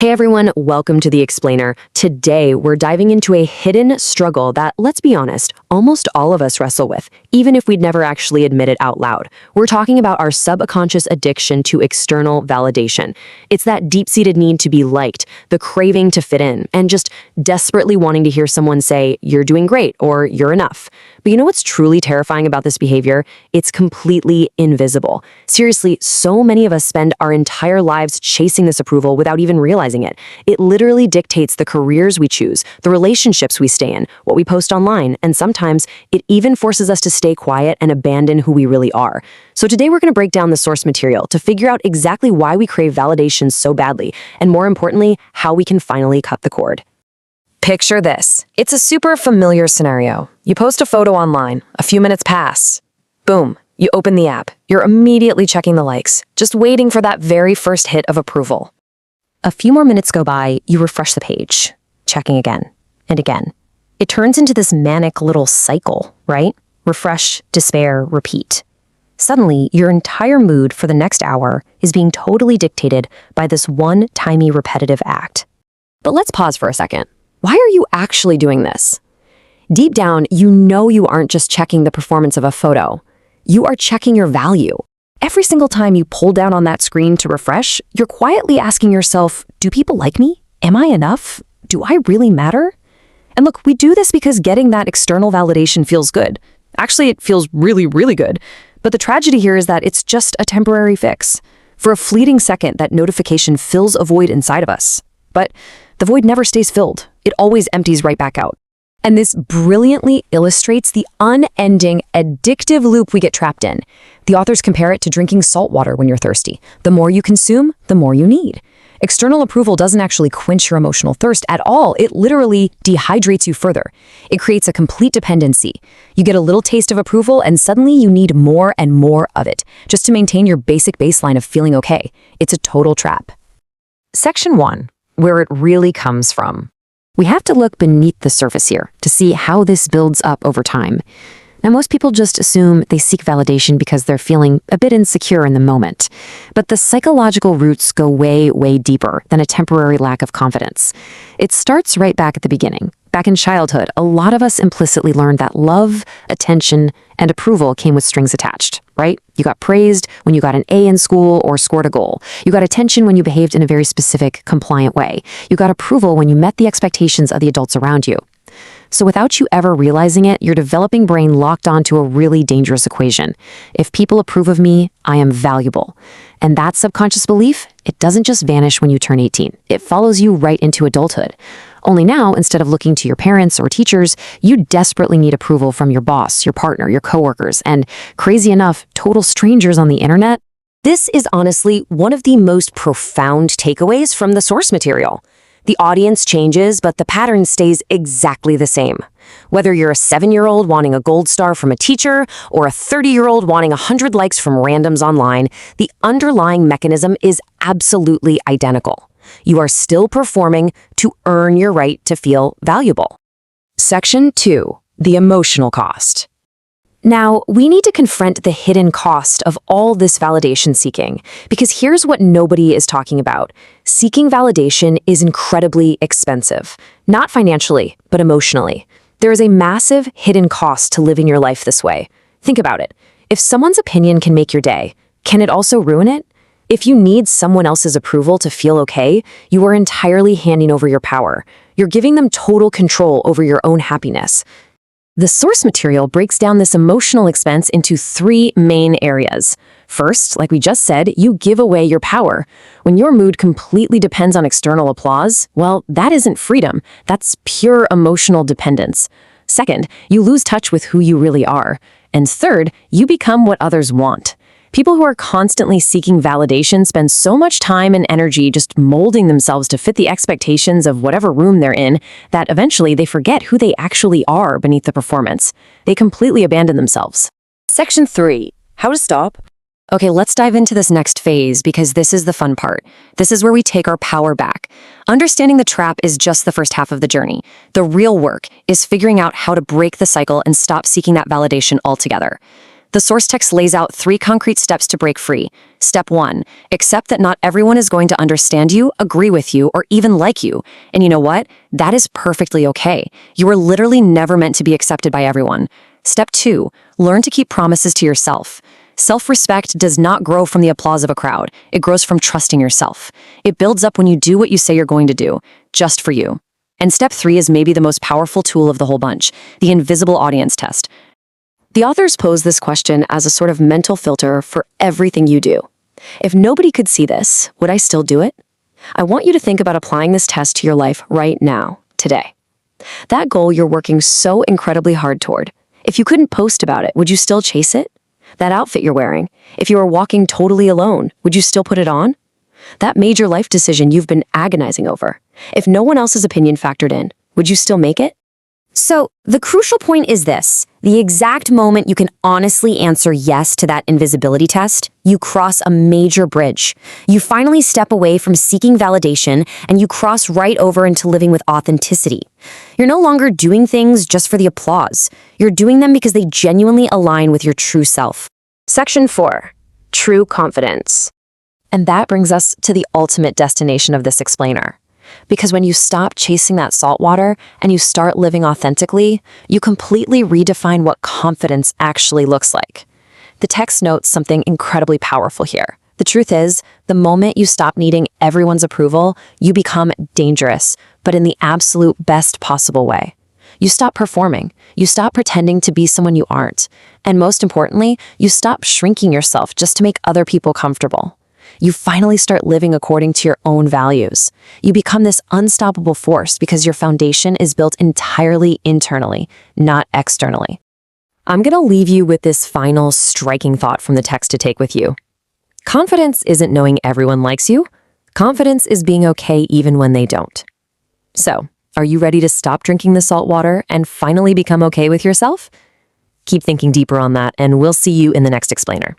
Hey everyone, welcome to The Explainer. Today, we're diving into a hidden struggle that, let's be honest, almost all of us wrestle with, even if we'd never actually admit it out loud. We're talking about our subconscious addiction to external validation. It's that deep-seated need to be liked, the craving to fit in, and just desperately wanting to hear someone say, "You're doing great," or "You're enough." But you know what's truly terrifying about this behavior? It's completely invisible. Seriously, so many of us spend our entire lives chasing this approval without even realizing it. It literally dictates the careers we choose, the relationships we stay in, what we post online, and sometimes it even forces us to stay quiet and abandon who we really are. So today we're going to break down the source material to figure out exactly why we crave validation so badly, and more importantly, how we can finally cut the cord. Picture this. It's a super familiar scenario. You post a photo online, a few minutes pass. Boom, you open the app. You're immediately checking the likes, just waiting for that very first hit of approval. A few more minutes go by, you refresh the page, checking again and again. It turns into this manic little cycle, right? Refresh, despair, repeat. Suddenly, your entire mood for the next hour is being totally dictated by this one tiny repetitive act. But let's pause for a second. Why are you actually doing this? Deep down, you know you aren't just checking the performance of a photo. You are checking your value. Every single time you pull down on that screen to refresh, you're quietly asking yourself, do people like me? Am I enough? Do I really matter? And look, we do this because getting that external validation feels good. Actually, it feels really, really good. But the tragedy here is that it's just a temporary fix. For a fleeting second, that notification fills a void inside of us. But the void never stays filled. It always empties right back out. And this brilliantly illustrates the unending, addictive loop we get trapped in. The authors compare it to drinking salt water when you're thirsty. The more you consume, the more you need. External approval doesn't actually quench your emotional thirst at all. It literally dehydrates you further. It creates a complete dependency. You get a little taste of approval, and suddenly you need more and more of it, just to maintain your basic baseline of feeling okay. It's a total trap. Section 1. Where it really comes from. We have to look beneath the surface here to see how this builds up over time. Now, most people just assume they seek validation because they're feeling a bit insecure in the moment. But the psychological roots go way, way deeper than a temporary lack of confidence. It starts right back at the beginning. Back in childhood, a lot of us implicitly learned that love, attention, and approval came with strings attached, right? You got praised when you got an A in school or scored a goal. You got attention when you behaved in a very specific, compliant way. You got approval when you met the expectations of the adults around you. So without you ever realizing it, your developing brain locked onto a really dangerous equation. If people approve of me, I am valuable. And that subconscious belief, it doesn't just vanish when you turn 18. It follows you right into adulthood. Only now, instead of looking to your parents or teachers, you desperately need approval from your boss, your partner, your coworkers, and, crazy enough, total strangers on the internet. This is honestly one of the most profound takeaways from the source material. The audience changes, but the pattern stays exactly the same. Whether you're a 7-year-old wanting a gold star from a teacher or a 30-year-old wanting 100 likes from randoms online, the underlying mechanism is absolutely identical. You are still performing to earn your right to feel valuable. Section 2. The emotional cost. Now, we need to confront the hidden cost of all this validation seeking, because here's what nobody is talking about. Seeking validation is incredibly expensive, not financially, but emotionally. There is a massive hidden cost to living your life this way. Think about it. If someone's opinion can make your day, can it also ruin it? If you need someone else's approval to feel okay, you are entirely handing over your power. You're giving them total control over your own happiness. The source material breaks down this emotional expense into 3 main areas. First, like we just said, you give away your power. When your mood completely depends on external applause, well, that isn't freedom. That's pure emotional dependence. Second, you lose touch with who you really are. And third, you become what others want. People who are constantly seeking validation spend so much time and energy just molding themselves to fit the expectations of whatever room they're in that eventually they forget who they actually are beneath the performance. They completely abandon themselves. Section 3. How to stop. Okay, let's dive into this next phase because this is the fun part. This is where we take our power back. Understanding the trap is just the first half of the journey. The real work is figuring out how to break the cycle and stop seeking that validation altogether. The source text lays out 3 concrete steps to break free. Step 1, accept that not everyone is going to understand you, agree with you, or even like you. And you know what? That is perfectly okay. You are literally never meant to be accepted by everyone. Step 2, learn to keep promises to yourself. Self-respect does not grow from the applause of a crowd. It grows from trusting yourself. It builds up when you do what you say you're going to do, just for you. And step 3 is maybe the most powerful tool of the whole bunch, the invisible audience test. The authors pose this question as a sort of mental filter for everything you do. If nobody could see this, would I still do it? I want you to think about applying this test to your life right now, today. That goal you're working so incredibly hard toward, if you couldn't post about it, would you still chase it? That outfit you're wearing, if you were walking totally alone, would you still put it on? That major life decision you've been agonizing over, if no one else's opinion factored in, would you still make it? So, the crucial point is this. The exact moment you can honestly answer yes to that invisibility test, you cross a major bridge. You finally step away from seeking validation and you cross right over into living with authenticity. You're no longer doing things just for the applause. You're doing them because they genuinely align with your true self. Section 4, true confidence. And that brings us to the ultimate destination of this explainer. Because when you stop chasing that salt water and you start living authentically, you completely redefine what confidence actually looks like. The text notes something incredibly powerful here. The truth is, the moment you stop needing everyone's approval, you become dangerous, but in the absolute best possible way. You stop performing. You stop pretending to be someone you aren't. And most importantly, you stop shrinking yourself just to make other people comfortable. You finally start living according to your own values. You become this unstoppable force because your foundation is built entirely internally, not externally. I'm going to leave you with this final striking thought from the text to take with you. Confidence isn't knowing everyone likes you. Confidence is being okay even when they don't. So, are you ready to stop drinking the salt water and finally become okay with yourself? Keep thinking deeper on that, and we'll see you in the next explainer.